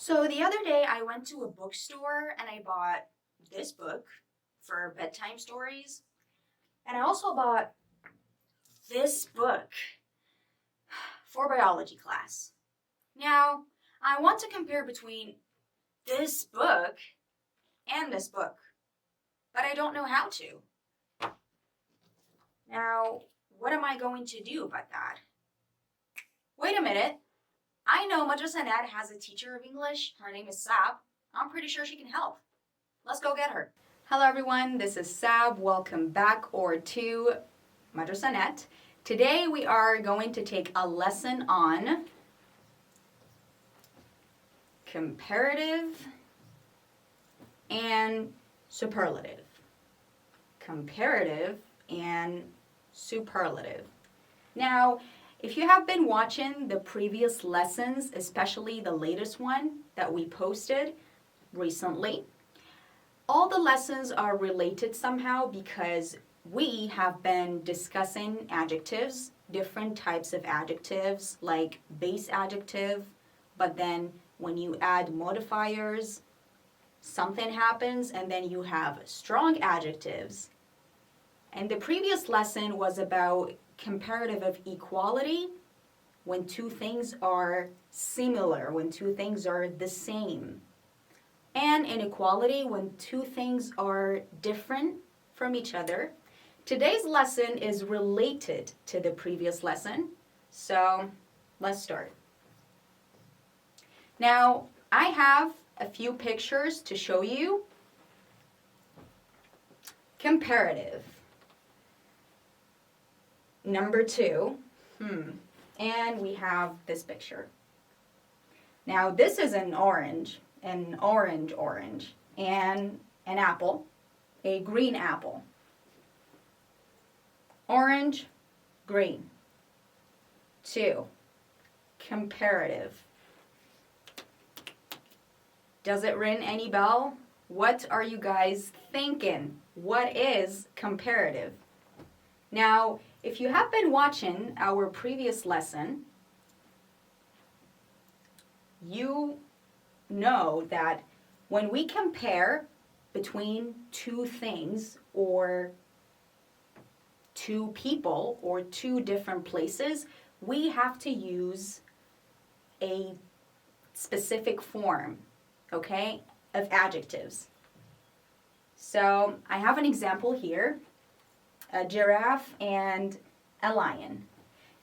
So the other day I went to a bookstore and I bought this book for bedtime stories. And I also bought this book for biology class. Now, I want to compare between this book and this book, but I don't know how to. Now, what am I going to do about that? Wait a minute. I know Madrasa Nad has a teacher of English. Her name is Sab. I'm pretty sure she can help. Let's go get her. Hello everyone, this is Sab. Welcome back to Madrasa Net. Today we are going to take a lesson on comparative and superlative. Comparative and superlative. Now, if you have been watching the previous lessons, especially the latest one that we posted recently, all the lessons are related somehow because we have been discussing adjectives, different types of adjectives like base adjective, but then when you add modifiers, something happens and then you have strong adjectives. And the previous lesson was about comparative of equality, when two things are similar, when two things are the same. And inequality, when two things are different from each other. Today's lesson is related to the previous lesson, so let's start. Now, I have a few pictures to show you. Comparative. Number 2, and we have this picture. Now this is an orange, and an apple, a green apple. Orange, green. 2, comparative. Does it ring any bell? What are you guys thinking? What is comparative? Now, if you have been watching our previous lesson, you know that when we compare between two things or two people or two different places, we have to use a specific form, okay, of adjectives. So I have an example here. A giraffe and a lion.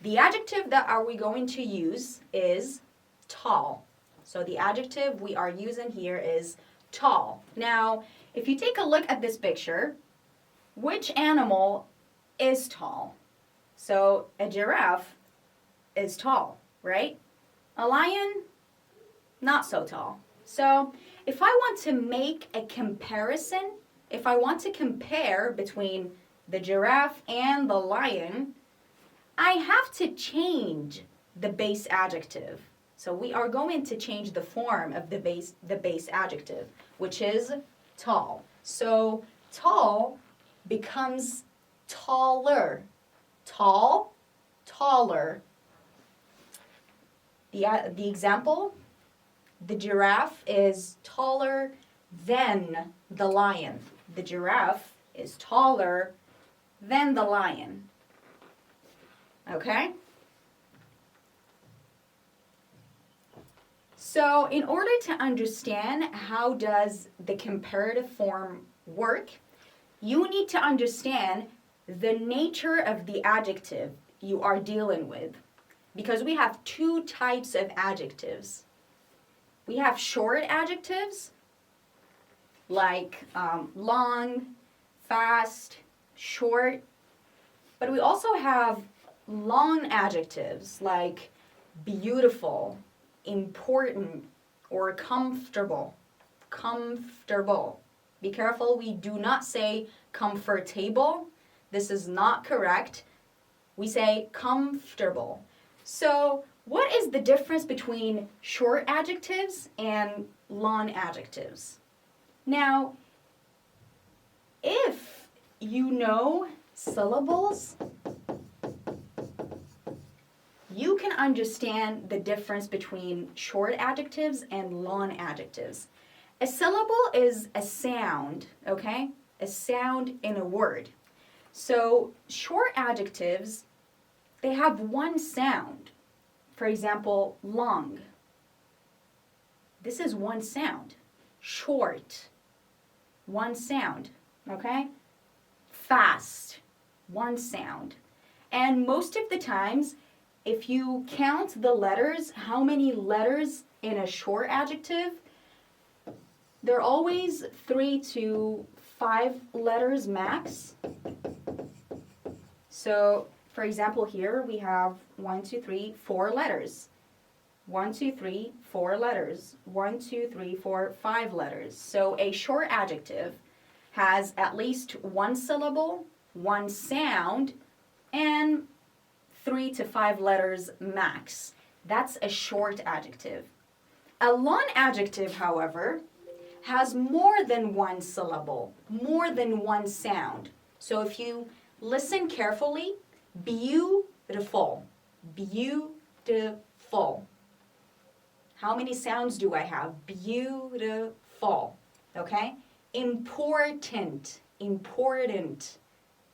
The adjective that are we going to use is tall. So the adjective we are using here is tall. Now, if you take a look at this picture, which animal is tall? So a giraffe is tall, right? A lion, not so tall. So if I want to make a comparison, if I want to compare between the giraffe and the lion, I have to change the base adjective. So we are going to change the form of the base adjective, which is tall. So tall becomes taller. Tall, taller. The example, the giraffe is taller than the lion. The giraffe is taller than the lion. Okay? So in order to understand how does the comparative form work, you need to understand the nature of the adjective you are dealing with. Because we have two types of adjectives. We have short adjectives, like long, fast, short, but we also have long adjectives like beautiful, important, or comfortable. Comfortable. Be careful, we do not say comfortable. This is not correct. We say comfortable. So, what is the difference between short adjectives and long adjectives? Now, if you know syllables, you can understand the difference between short adjectives and long adjectives. A syllable is a sound, okay? A sound in a word. So short adjectives, they have one sound. For example, long. This is one sound. Short, one sound, okay? Fast, one sound. And most of the times, if you count the letters, how many letters in a short adjective, they're always 3 to 5 letters max. So, for example, here we have 1, 2, 3, 4 letters. 1, 2, 3, 4 letters. 1, 2, 3, 4, 5 letters. So a short adjective has at least one syllable, one sound, and 3 to 5 letters max. That's a short adjective. A long adjective, however, has more than one syllable, more than one sound. So if you listen carefully, beautiful, beautiful. How many sounds do I have? Beautiful, okay? Important, important.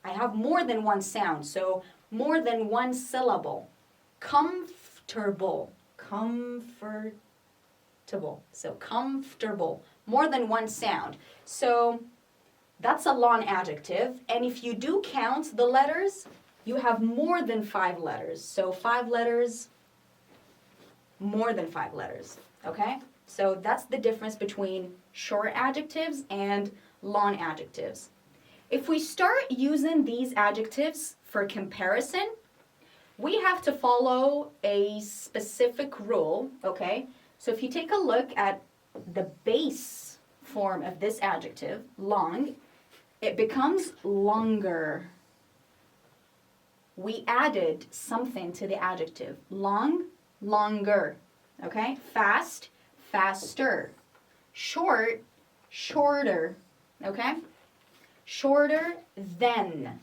I have more than one sound, so more than one syllable. Comfortable, comfortable. So comfortable, more than one sound. So that's a long adjective. And if you do count the letters, you have more than 5 letters. So 5 letters, more than 5 letters, okay? So that's the difference between short adjectives and long adjectives. If we start using these adjectives for comparison, we have to follow a specific rule, okay? So if you take a look at the base form of this adjective, long, it becomes longer. We added something to the adjective. Long, longer, okay? Fast, faster. Short, shorter, okay? Shorter than.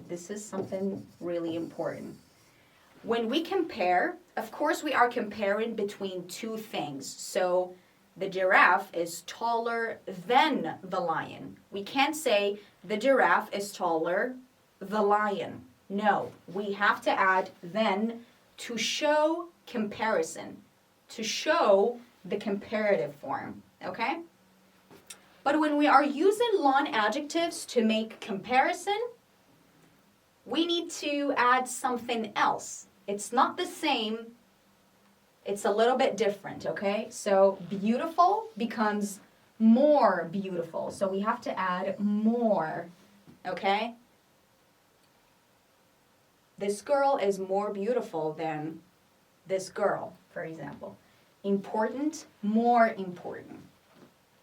This is something really important. When we compare, of course we are comparing between two things. So the giraffe is taller than the lion. We can't say the giraffe is taller than the lion. No, we have to add than to show comparison, to show the comparative form, okay? But when we are using long adjectives to make comparison, we need to add something else. It's not the same, it's a little bit different, okay? So beautiful becomes more beautiful. So we have to add more, okay? This girl is more beautiful than this girl, for example. Important, more important,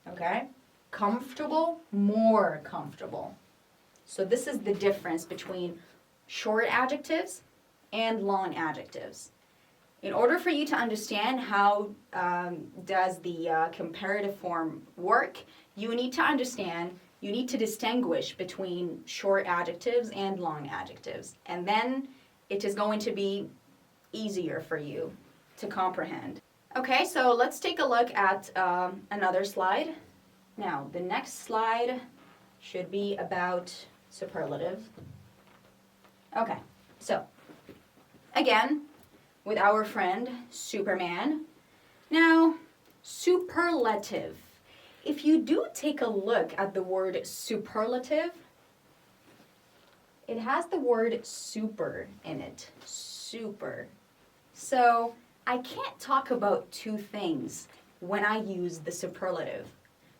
okay? Comfortable, more comfortable. So this is the difference between short adjectives and long adjectives. In order for you to understand how does the comparative form work, you need to understand, you need to distinguish between short adjectives and long adjectives. And then it is going to be easier for you to comprehend. Okay, so let's take a look at another slide. Now, the next slide should be about superlative. Okay, so again, with our friend Superman. Now, superlative. If you do take a look at the word superlative, it has the word super in it. Super. So I can't talk about two things when I use the superlative.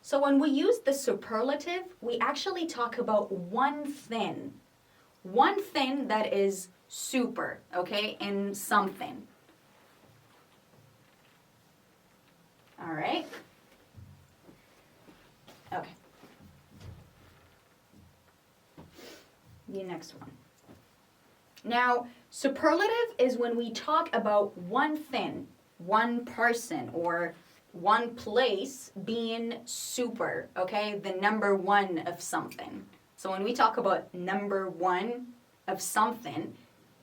So when we use the superlative, we actually talk about one thing that is super, okay, in something. All right. Okay. The next one. Now, superlative is when we talk about one thing, one person, or one place being super, okay? The number one of something. So when we talk about number one of something,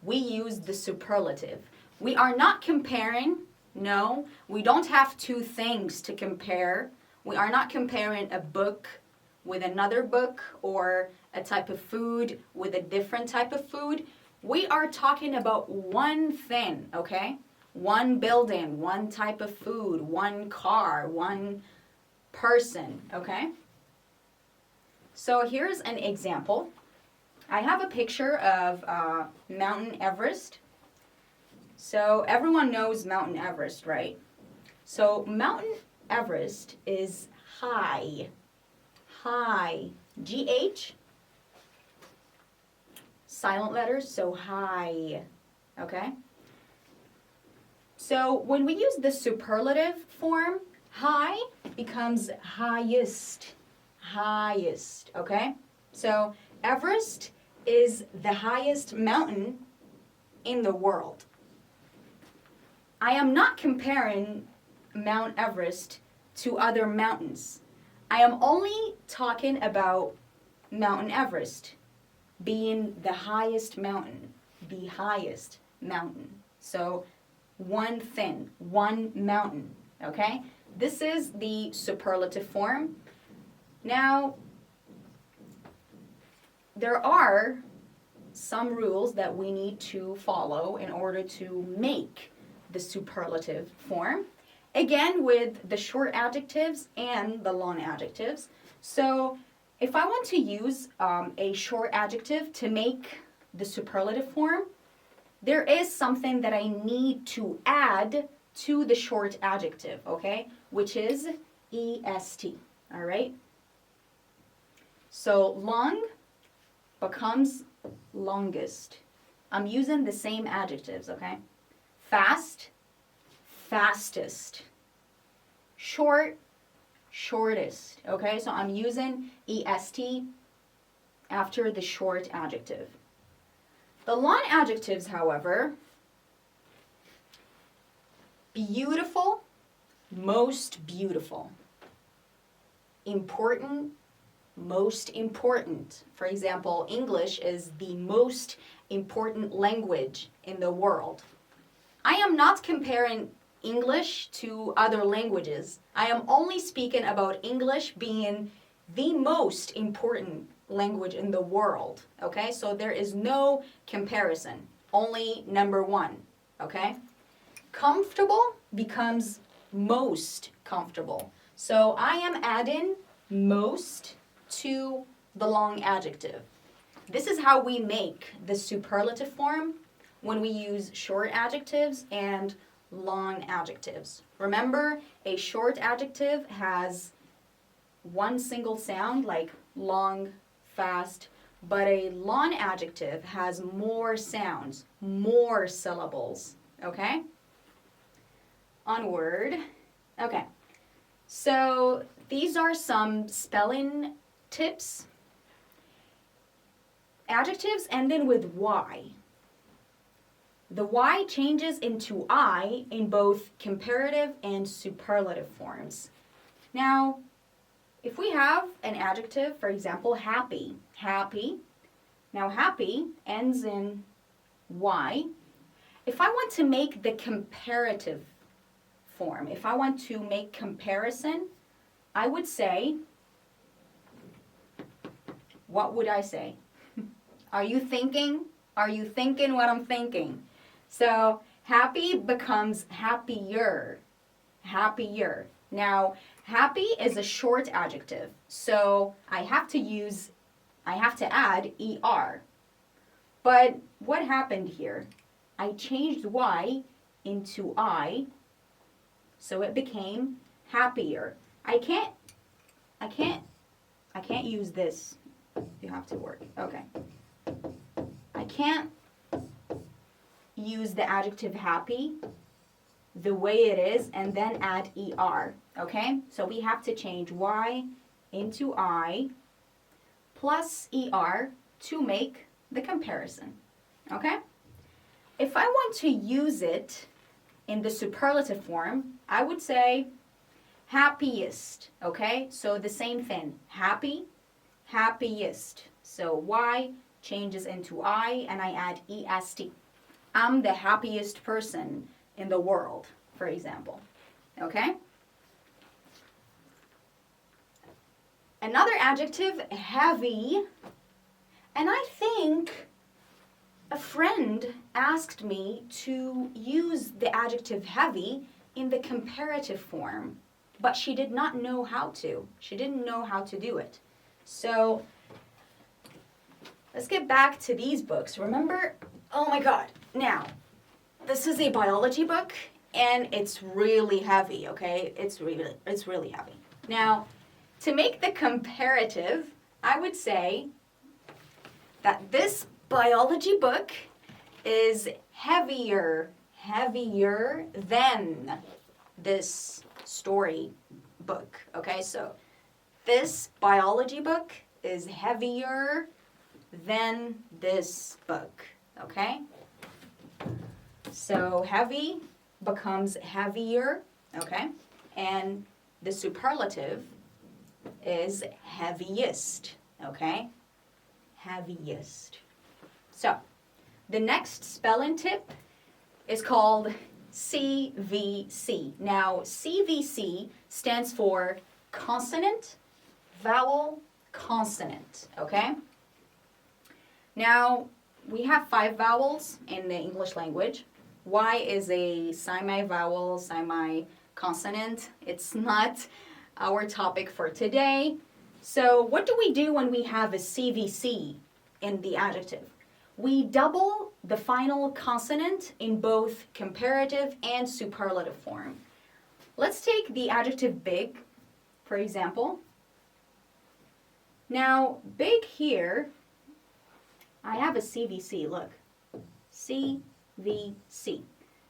we use the superlative. We are not comparing. No, we don't have two things to compare. We are not comparing a book with another book or a type of food with a different type of food. We are talking about one thing, okay? One building, one type of food, one car, one person, okay? So here's an example. I have a picture of Mountain Everest. So everyone knows Mountain Everest, right? So Mountain Everest is high. High. G-H. Silent letters, so high. Okay? So when we use the superlative form, high becomes highest. Highest, okay? So Everest is the highest mountain in the world. I am not comparing Mount Everest to other mountains. I am only talking about Mountain Everest being the highest mountain, the highest mountain. So one thing, one mountain, okay? This is the superlative form. Now, there are some rules that we need to follow in order to make the superlative form. Again, with the short adjectives and the long adjectives. So if I want to use a short adjective to make the superlative form, there is something that I need to add to the short adjective, okay? Which is est, all right? So long becomes longest. I'm using the same adjectives, okay? Fast, fastest. Short, shortest, okay? So I'm using est after the short adjective. The long adjectives, however, beautiful, most beautiful. Important, most important. For example, English is the most important language in the world. I am not comparing English to other languages. I am only speaking about English being the most important language in the world, okay? So there is no comparison, only number one, okay? Comfortable becomes most comfortable. So I am adding most to the long adjective. This is how we make the superlative form when we use short adjectives and long adjectives. Remember, a short adjective has one single sound, like long, fast, but a long adjective has more sounds, more syllables, okay? Onward. Okay, so these are some spelling tips. Adjectives ending with Y. The Y changes into I in both comparative and superlative forms. Now, if we have an adjective, for example, happy, happy. Now, happy ends in Y. If I want to make the comparative form, if I want to make comparison, I would say, what would I say? Are you thinking? Are you thinking what I'm thinking? So happy becomes happier, happier. Now, happy is a short adjective, so I have to add er. But what happened here? I changed Y into I, so it became happier. I can't use this. You have to work. Okay. I can't use the adjective happy the way it is and then add er, okay? So we have to change Y into I plus er to make the comparison, okay? If I want to use it in the superlative form, I would say happiest, okay? So the same thing, happy, happiest. So Y changes into I and I add est. I'm the happiest person in the world, for example. Okay? Another adjective, heavy. And I think a friend asked me to use the adjective heavy in the comparative form, but she did not know how to. She didn't know how to do it. So let's get back to these books. Remember? Oh my God. Now, this is a biology book and it's really heavy, okay? It's really heavy. Now, to make the comparative, I would say that this biology book is heavier than this story book, okay? So this biology book is heavier than this book, okay? So heavy becomes heavier, okay? And the superlative is heaviest, okay? Heaviest. So the next spelling tip is called CVC. Now, CVC stands for consonant, vowel, consonant, okay? Now, we have 5 vowels in the English language. Y is a semi-vowel, semi-consonant. It's not our topic for today. So what do we do when we have a CVC in the adjective? We double the final consonant in both comparative and superlative form. Let's take the adjective big, for example. Now, big here, I have a CVC, look. CVC.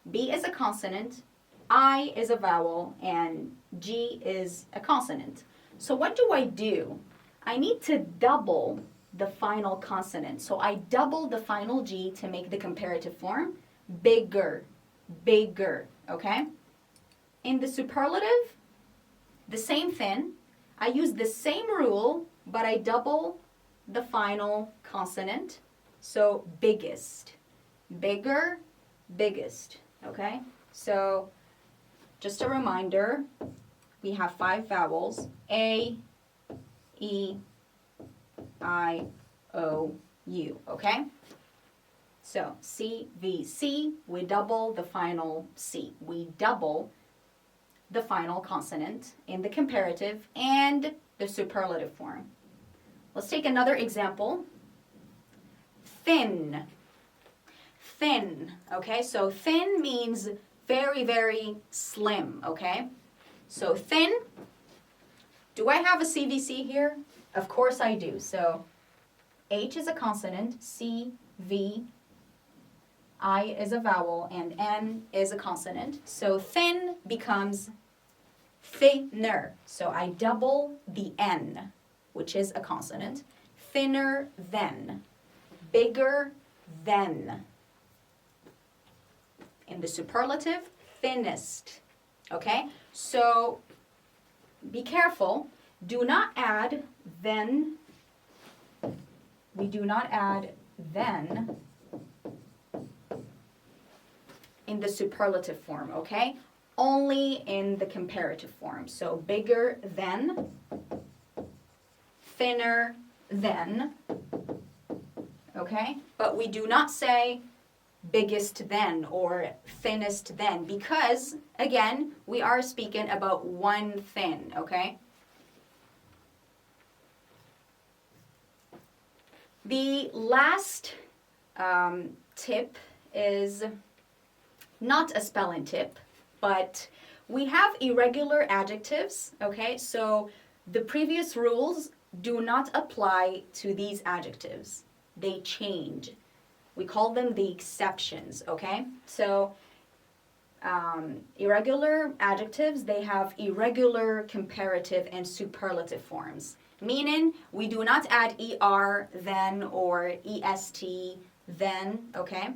B is a consonant, I is a vowel, and G is a consonant. So what do? I need to double the final consonant. So I double the final G to make the comparative form. Bigger, bigger, okay? In the superlative, the same thing. I use the same rule, but I double the final consonant. So biggest, bigger, biggest, okay? So just a reminder, we have 5 vowels, A, E, I, O, U, okay? So C, V, C, we double the final C. We double the final consonant in the comparative and the superlative form. Let's take another example. Thin. Thin, okay? So thin means very, very slim, okay? So thin, do I have a CVC here? Of course I do. So H is a consonant, C, V, I is a vowel, and N is a consonant. So thin becomes thinner. So I double the N, which is a consonant. Thinner than, bigger than. In the superlative, thinnest. Okay? So be careful. Do not add then. We do not add then in the superlative form, okay? Only in the comparative form. So bigger than, thinner than, okay? But we do not say biggest than or thinnest than because, again, we are speaking about one thing, okay? The last tip is not a spelling tip, but we have irregular adjectives, okay? So the previous rules do not apply to these adjectives. They change. We call them the exceptions, okay? So irregular adjectives, they have irregular comparative and superlative forms. Meaning, we do not add ER then or EST then, okay?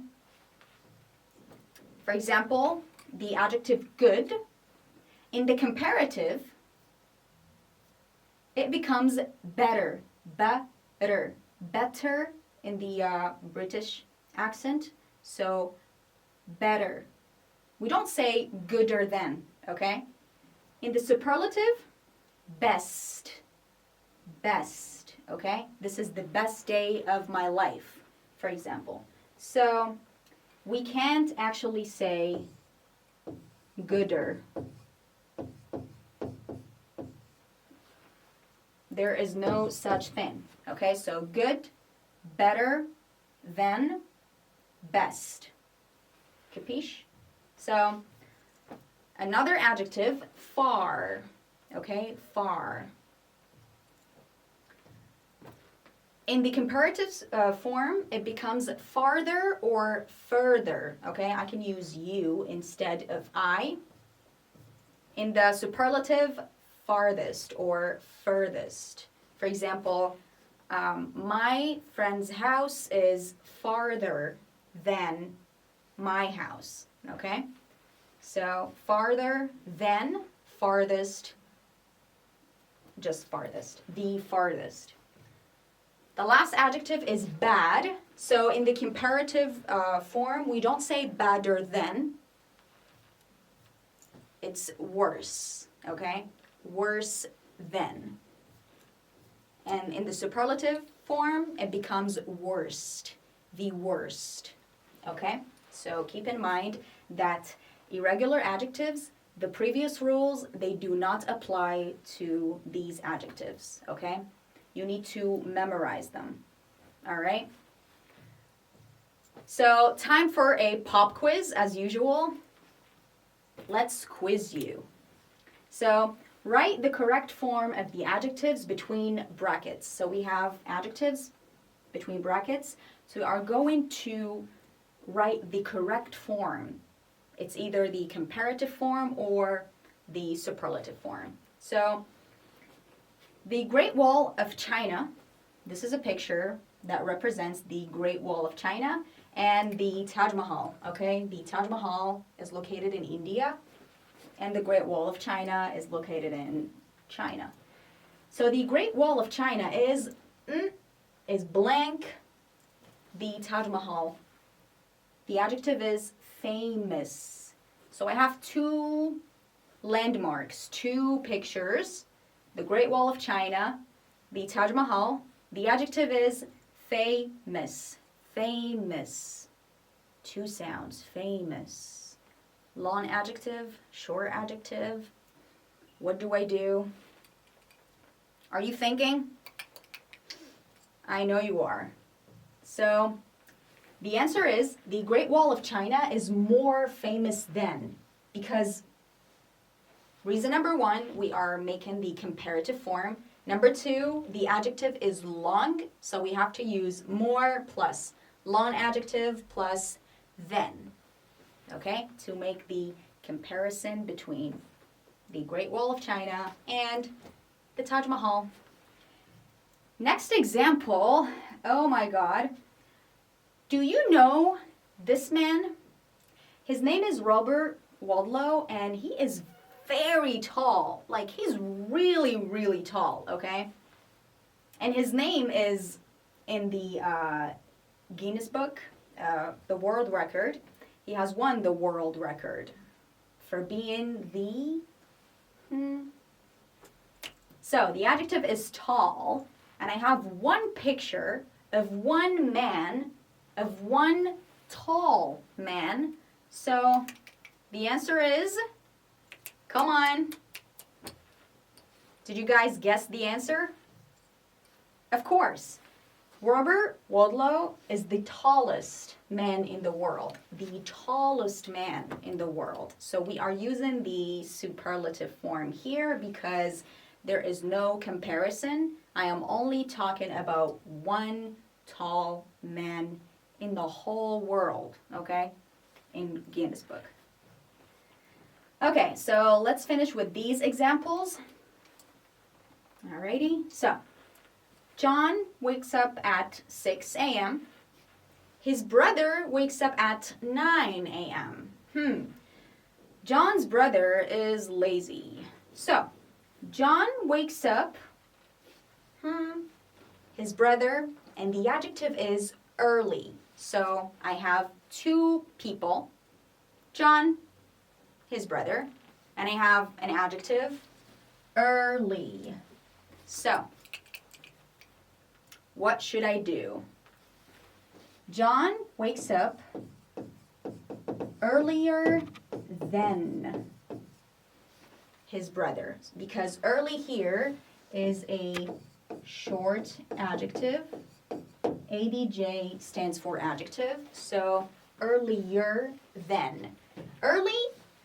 For example, the adjective good, in the comparative, it becomes better, better, better in the British accent. So better. We don't say gooder than, okay? In the superlative, best, best, okay? This is the best day of my life, for example. So we can't actually say gooder. There is no such thing, okay? So good, better, than, best. Capiche? So another adjective, far, okay? Far. In the comparative form, it becomes farther or further, okay? I can use you instead of I. In the superlative, farthest or furthest. For example, my friend's house is farther than my house, okay? So farther than, farthest, just farthest, the farthest. The last adjective is bad. So in the comparative form, we don't say badder than. It's worse, okay? Worse than. And in the superlative form, it becomes worst, the worst, okay? So keep in mind that irregular adjectives, the previous rules, they do not apply to these adjectives, okay? You need to memorize them, all right? So time for a pop quiz as usual. Let's quiz you. So write the correct form of the adjectives between brackets. So we have adjectives between brackets. So we are going to write the correct form. It's either the comparative form or the superlative form. So the Great Wall of China, this is a picture that represents the Great Wall of China and the Taj Mahal, okay? The Taj Mahal is located in India and the Great Wall of China is located in China. So the Great Wall of China is blank, the Taj Mahal. The adjective is famous. So I have two landmarks, two pictures. The Great Wall of China, the Taj Mahal. The adjective is famous. Famous. Two sounds. Famous. Long adjective, short adjective. What do I do? Are you thinking? I know you are. So the answer is the Great Wall of China is more famous than, because reason number one, we are making the comparative form. Number two, the adjective is long, so we have to use more plus long adjective plus than, okay, to make the comparison between the Great Wall of China and the Taj Mahal. Next example, oh my God. Do you know this man? His name is Robert Wadlow, and he is very tall. Like, he's really, really tall, okay? And his name is in the Guinness Book, the world record. He has won the world record for being the... So, the adjective is tall, and I have one picture of one man, of one tall man. So, the answer is... Come on. Did you guys guess the answer? Of course. Robert Wadlow is the tallest man in the world. The tallest man in the world. So we are using the superlative form here because there is no comparison. I am only talking about one tall man in the whole world, okay? In Guinness Book. Okay, so let's finish with these examples. Alrighty, so John wakes up at 6 a.m. His brother wakes up at 9 a.m. John's brother is lazy. So, John wakes up, his brother, and the adjective is early. So, I have two people, John, his brother, and I have an adjective, early. So, what should I do? John wakes up earlier than his brother, because early here is a short adjective. ADJ stands for adjective, so earlier than. Early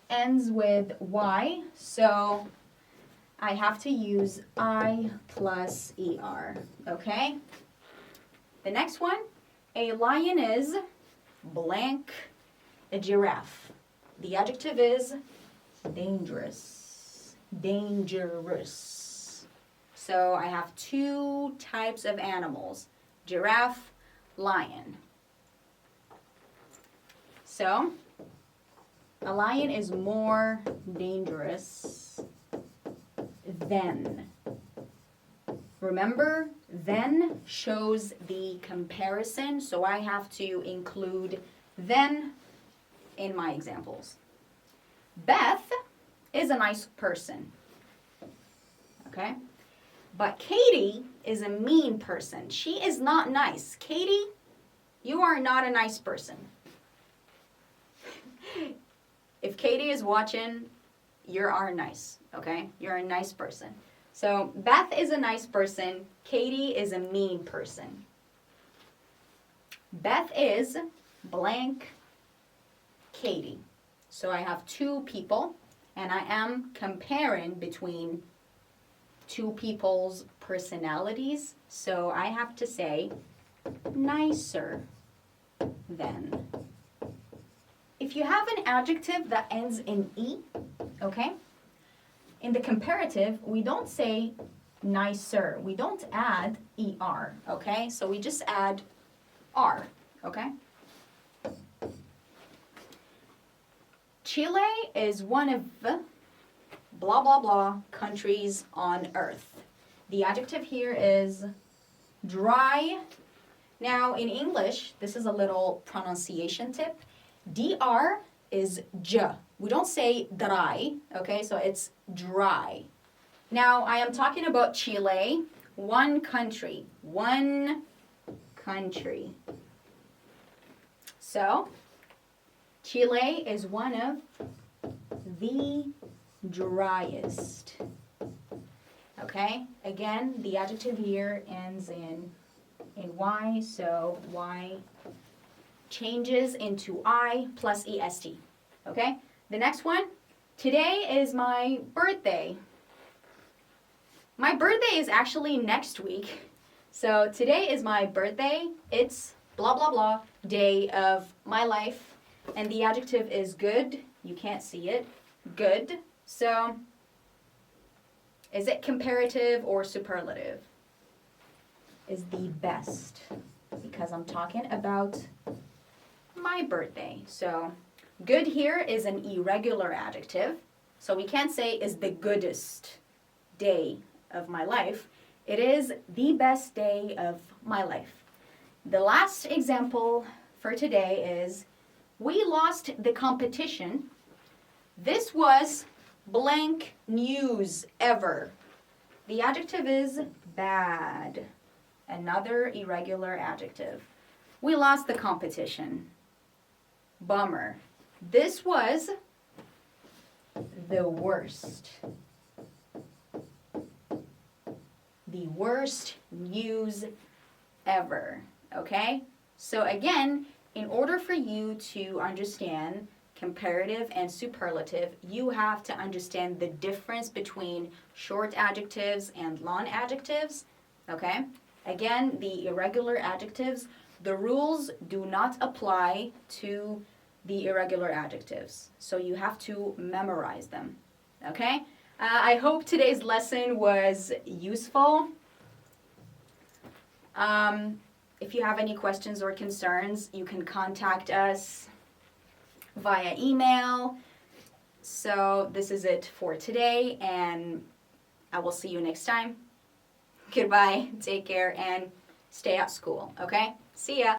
ends with Y, so I have to use I plus ER, okay? The next one, a lion is blank, a giraffe. The adjective is dangerous, dangerous. So I have two types of animals, giraffe, lion. So, a lion is more dangerous than. Remember, then shows the comparison, so I have to include then in my examples. Beth is a nice person, okay? But Katie is a mean person. She is not nice. Katie, you are not a nice person. If Katie is watching, you are nice, okay? You're a nice person. So Beth is a nice person. Katie is a mean person. Beth is blank Katie. So I have two people, and I am comparing between two people's personalities. So I have to say nicer than. If you have an adjective that ends in E, okay? In the comparative, we don't say nicer. We don't add ER, okay? So we just add R, okay? Chile is one of the blah, blah, blah countries on earth. The adjective here is dry. Now, in English, this is a little pronunciation tip. DR is J. We don't say dry, okay? So it's dry. Now, I am talking about Chile, one country. One country. So, Chile is one of the driest. Okay? Again, the adjective here ends in Y, so Y changes into I plus EST. Okay? The next one, today is my birthday. My birthday is actually next week. So today is my birthday. It's blah, blah, blah, day of my life. And the adjective is good. You can't see it. Good. So, is it comparative or superlative? Is the best. Because I'm talking about my birthday. So, good here is an irregular adjective. So we can't say is the goodest day of my life. It is the best day of my life. The last example for today is we lost the competition. This was blank news ever. The adjective is bad. Another irregular adjective. We lost the competition. Bummer. This was the worst. The worst news ever. Okay? So again, in order for you to understand comparative and superlative, you have to understand the difference between short adjectives and long adjectives. Okay? Again, the irregular adjectives, the rules do not apply to the irregular adjectives. So you have to memorize them. Okay? I hope today's lesson was useful. If you have any questions or concerns, you can contact us via email. So this is it for today, and I will see you next time. Goodbye, take care, and stay at school, okay? See ya.